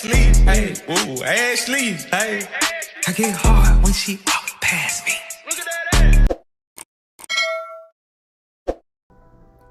Ashley, hey, ooh, Ashley, hey. I get hard when she walk past me.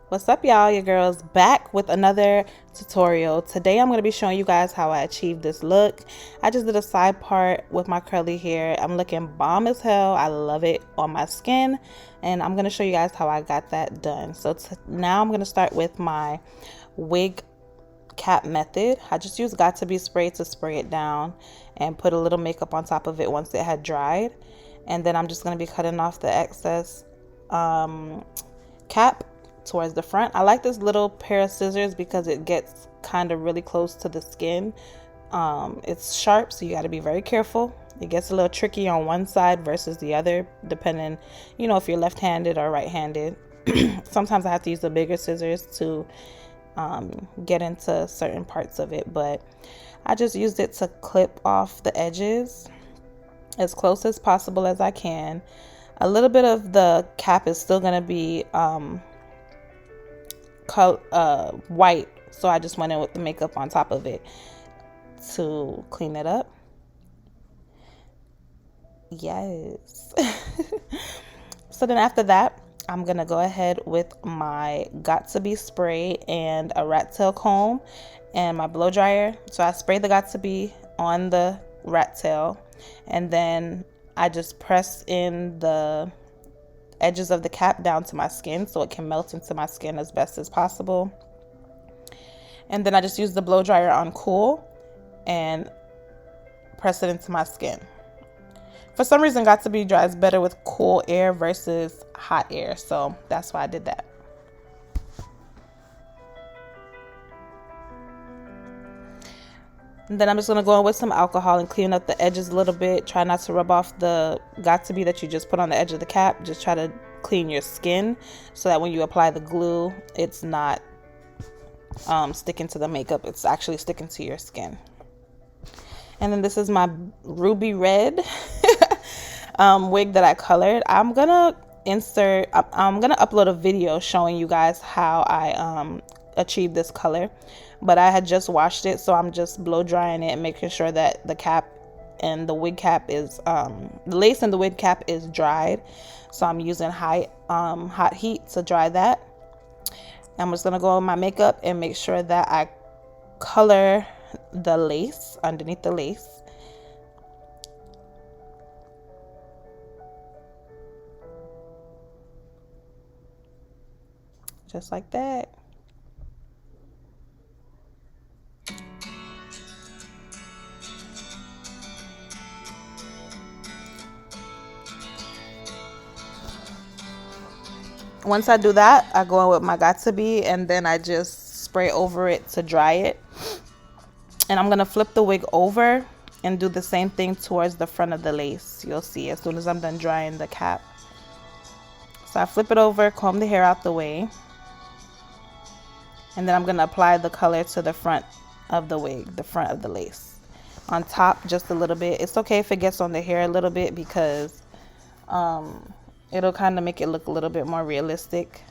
What's up, y'all? Your girl's back with another tutorial. Today I'm going to be showing you guys how I achieved this look. I just did a side part with my curly hair. I'm looking bomb as hell. I love it on my skin, and I'm going to show you guys how I got that done. So now I'm going to start with my wig cap method. I just used Got2b spray to spray it down and put a little makeup on top of it once it had dried, and then I'm just going to be cutting off the excess cap towards the front. I like this little pair of scissors because it gets kind of really close to the skin. It's sharp, so you got to be very careful. It gets a little tricky on one side versus the other, depending, you know, if you're left-handed or right-handed. Sometimes I have to use the bigger scissors to get into certain parts of it, but I just used it to clip off the edges as close as possible as I can. A little bit of the cap is still going to be white, so I just went in with the makeup on top of it to clean it up. Yes. So then after that, I'm gonna go ahead with my Got2b spray and a rat tail comb and my blow dryer. So I sprayed the Got2b on the rat tail, and then I just press in the edges of the cap down to my skin so it can melt into my skin as best as possible. And then I just use the blow dryer on cool and press it into my skin. For some reason, Got2b dries better with cool air versus hot air, so that's why I did that. And then I'm just gonna go in with some alcohol and clean up the edges a little bit. Try not to rub off the Got2b that you just put on the edge of the cap. Just try to clean your skin so that when you apply the glue, it's not sticking to the makeup. It's actually sticking to your skin. And then this is my ruby red wig that I colored. I'm gonna upload a video showing you guys how I achieved this color, but I had just washed it, so I'm just blow drying it and making sure that the cap and the wig cap is the lace and the wig cap is dried. So I'm using hot heat to dry that. I'm just gonna go with my makeup and make sure that I color the lace underneath the lace. Just like that. Once I do that, I go in with my Got2b and then I just spray over it to dry it. And I'm going to flip the wig over and do the same thing towards the front of the lace. You'll see as soon as I'm done drying the cap. So I flip it over, comb the hair out the way. And then I'm going to apply the color to the front of the wig, the front of the lace. On top, just a little bit. It's okay if it gets on the hair a little bit because it'll kind of make it look a little bit more realistic.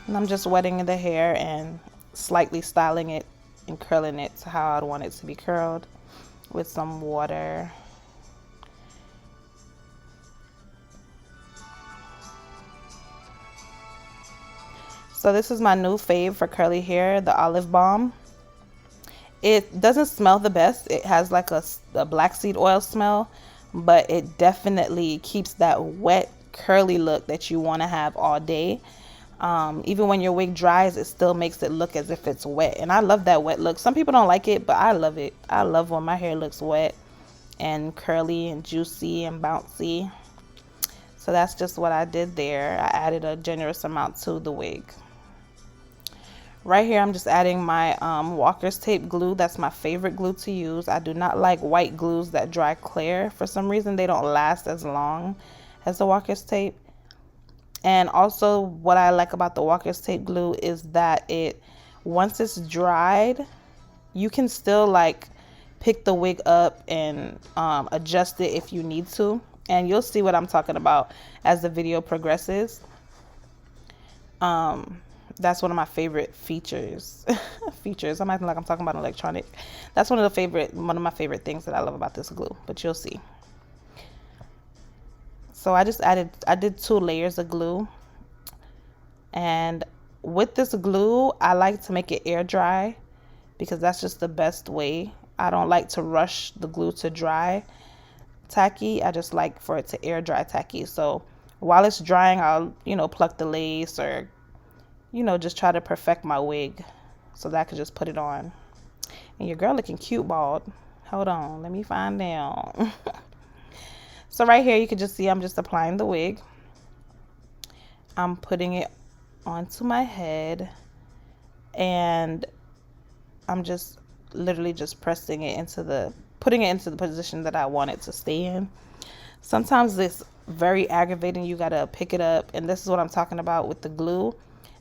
And I'm just wetting the hair and slightly styling it and curling it to how I'd want it to be curled with some water. So this is my new fave for curly hair, the Olive Balm. It doesn't smell the best. It has like a black seed oil smell, but it definitely keeps that wet, curly look that you want to have all day. Even when your wig dries, it still makes it look as if it's wet. And I love that wet look. Some people don't like it, but I love it. I love when my hair looks wet and curly and juicy and bouncy. So that's just what I did there. I added a generous amount to the wig. Right here, I'm just adding my Walker's Tape glue. That's my favorite glue to use. I do not like white glues that dry clear. For some reason, they don't last as long as the Walker's Tape. And also, what I like about the Walker's Tape glue is that once it's dried, you can still like pick the wig up and adjust it if you need to. And you'll see what I'm talking about as the video progresses. That's one of my favorite features. Features. I'm acting like I'm talking about electronic. That's one of my favorite things that I love about this glue, but you'll see. So I did 2 layers of glue. And with this glue, I like to make it air dry because that's just the best way. I don't like to rush the glue to dry tacky. I just like for it to air dry tacky. So while it's drying, I'll, pluck the lace or, just try to perfect my wig so that I could just put it on. And your girl looking cute bald. Hold on, let me find out. So right here, you can just see I'm just applying the wig. I'm putting it onto my head, and I'm just literally just putting it into the position that I want it to stay in. Sometimes it's very aggravating. You gotta pick it up, and this is what I'm talking about with the glue.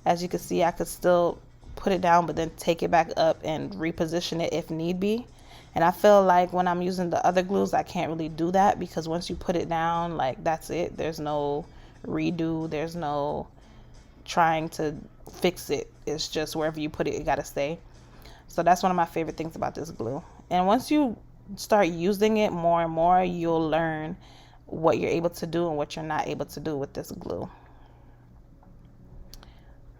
As you can see, I could still put it down, but then take it back up and reposition it if need be. And I feel like when I'm using the other glues, I can't really do that, because once you put it down, like, that's it. There's no redo. There's no trying to fix it. It's just wherever you put it, it gotta stay. So that's one of my favorite things about this glue. And once you start using it more and more, you'll learn what you're able to do and what you're not able to do with this glue.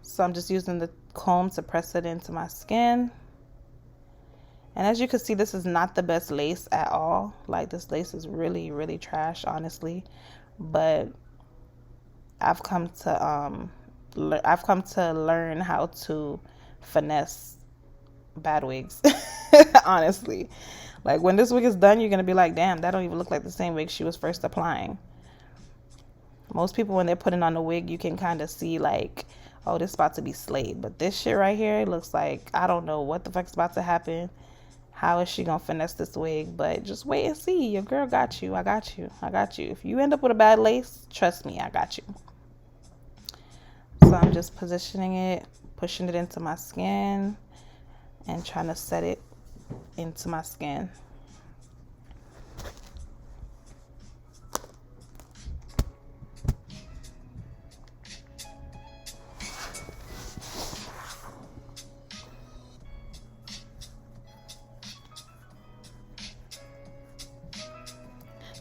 So I'm just using the comb to press it into my skin. And as you can see, this is not the best lace at all. Like, this lace is really, really trash, honestly. But I've come to learn how to finesse bad wigs. Honestly, like, when this wig is done, you're gonna be like, damn, that don't even look like the same wig she was first applying. Most people, when they're putting on the wig, you can kind of see like, oh, this is about to be slayed. But this shit right here, it looks like I don't know what the fuck's about to happen. How is she gonna finesse this wig? But just wait and see. Your girl got you. I got you. If you end up with a bad lace, trust me, I got you. So I'm just positioning it, pushing it into my skin, and trying to set it into my skin.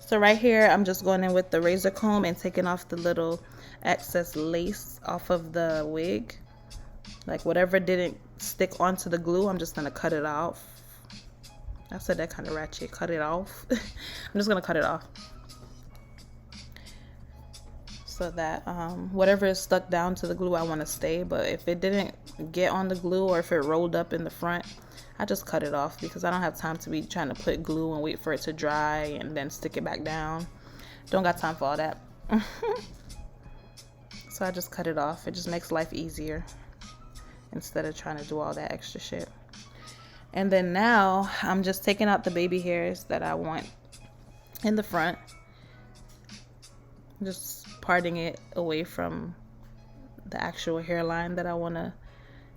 So right here, I'm just going in with the razor comb and taking off the little excess lace off of the wig. Like, whatever didn't stick onto the glue, I'm just going to cut it off. I said that kind of ratchet. Cut it off. I'm just going to cut it off. So that whatever is stuck down to the glue, I want to stay. But if it didn't get on the glue, or if it rolled up in the front, I just cut it off, because I don't have time to be trying to put glue and wait for it to dry and then stick it back down. Don't got time for all that. So I just cut it off. It just makes life easier instead of trying to do all that extra shit. And then now I'm just taking out the baby hairs that I want in the front. Just parting it away from the actual hairline that I want to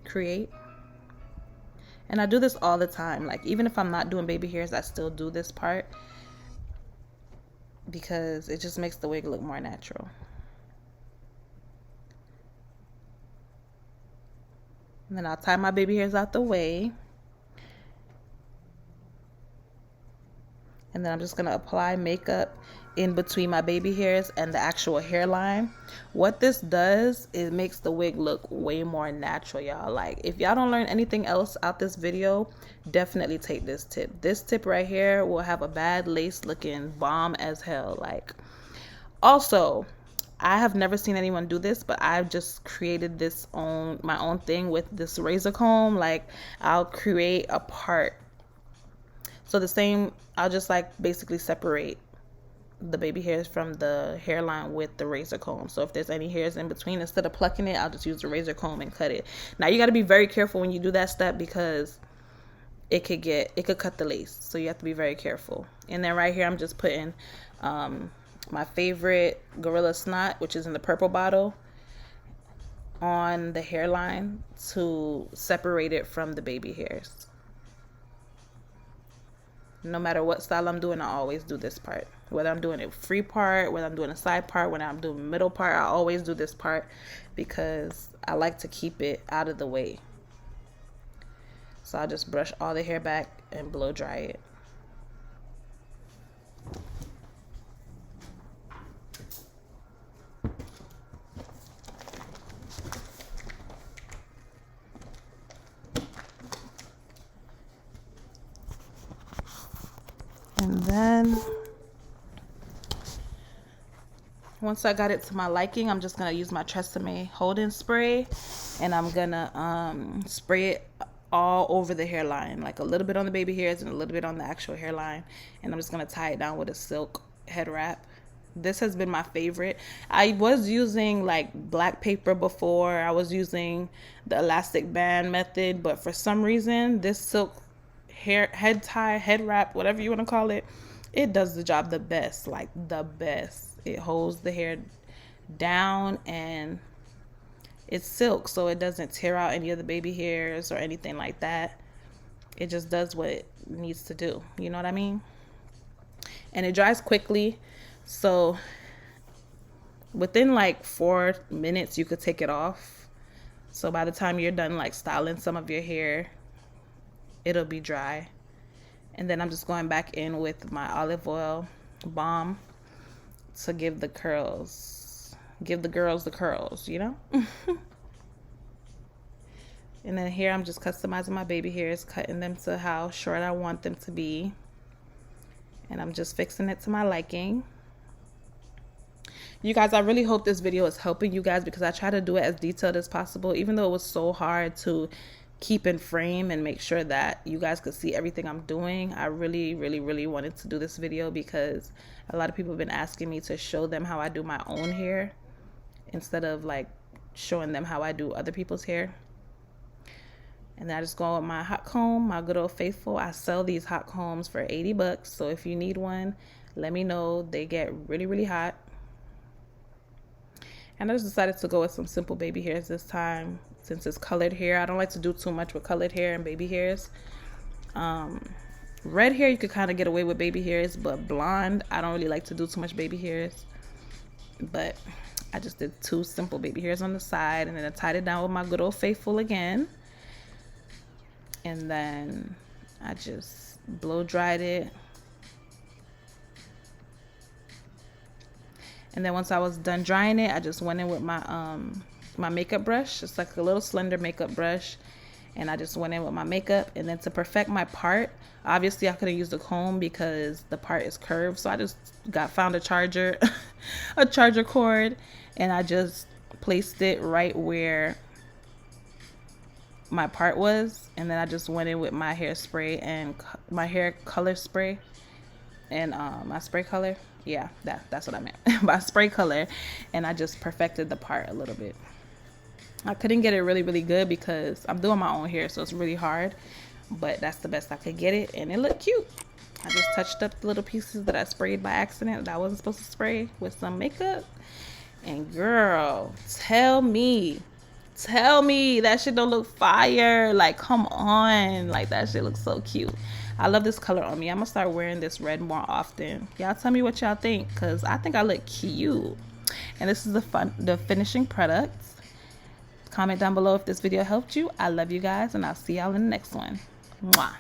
create. And I do this all the time. Like, even if I'm not doing baby hairs, I still do this part, because it just makes the wig look more natural. And then I'll tie my baby hairs out the way. And then I'm just going to apply makeup in between my baby hairs and the actual hairline. What this does is makes the wig look way more natural, y'all. Like, if y'all don't learn anything else out this video, definitely take this tip. This tip right here will have a bad lace looking bomb as hell. Like, also, I have never seen anyone do this, but I've just created my own thing with this razor comb. Like, I'll create a part. So I'll just like basically separate the baby hairs from the hairline with the razor comb. So if there's any hairs in between, instead of plucking it, I'll just use the razor comb and cut it. Now, you got to be very careful when you do that step, because it could cut the lace. So you have to be very careful. And then right here, I'm just putting my favorite Gorilla Snot, which is in the purple bottle, on the hairline to separate it from the baby hairs. No matter what style I'm doing, I always do this part. Whether I'm doing a free part, whether I'm doing a side part, when I'm doing middle part, I always do this part because I like to keep it out of the way. So I'll just brush all the hair back and blow dry it. And then once I got it to my liking, I'm just gonna use my Tresemme Hold-In spray, and I'm gonna spray it all over the hairline, like a little bit on the baby hairs and a little bit on the actual hairline. And I'm just gonna tie it down with a silk head wrap. This has been my favorite. I was using like black paper before. I was using the elastic band method, but for some reason this silk head tie, head wrap, whatever you want to call it, it does the job the best, like the best. It holds the hair down and it's silk, so it doesn't tear out any of the baby hairs or anything like that. It just does what it needs to do, you know what I mean? And it dries quickly, so within like 4 minutes you could take it off. So by the time you're done like styling some of your hair, it'll be dry. And then I'm just going back in with my olive oil balm to give the girls the curls, you know? And then here I'm just customizing my baby hairs, cutting them to how short I want them to be. And I'm just fixing it to my liking. You guys, I really hope this video is helping you guys because I try to do it as detailed as possible, even though it was so hard to keep in frame and make sure that you guys could see everything I'm doing. I really wanted to do this video because a lot of people have been asking me to show them how I do my own hair instead of like showing them how I do other people's hair. And then I just go with my hot comb, my good old faithful. I sell these hot combs for 80 bucks. So if you need one, let me know. They get really hot. And I just decided to go with some simple baby hairs this time since it's colored hair. I don't like to do too much with colored hair and baby hairs. Red hair, you could kind of get away with baby hairs, but blonde, I don't really like to do too much baby hairs. But I just did 2 simple baby hairs on the side, and then I tied it down with my good old faithful again. And then I just blow dried it. And then once I was done drying it, I just went in with my my makeup brush. It's like a little slender makeup brush. And I just went in with my makeup. And then to perfect my part, obviously I couldn't use the comb because the part is curved. So I just found a charger, a charger cord. And I just placed it right where my part was. And then I just went in with my hairspray and my hair color spray. And my spray color. Yeah, that's what I meant. By spray color. And I just perfected the part a little bit. I couldn't get it really good because I'm doing my own hair, so it's really hard. But that's the best I could get it, and it looked cute. I just touched up the little pieces that I sprayed by accident that I wasn't supposed to spray with some makeup. And girl, tell me that shit don't look fire. Like, come on. Like, that shit looks so cute. I love this color on me. I'm gonna start wearing this red more often. Y'all tell me what y'all think, because I think I look cute. And this is the finishing product. Comment down below if this video helped you. I love you guys, and I'll see y'all in the next one. Mwah.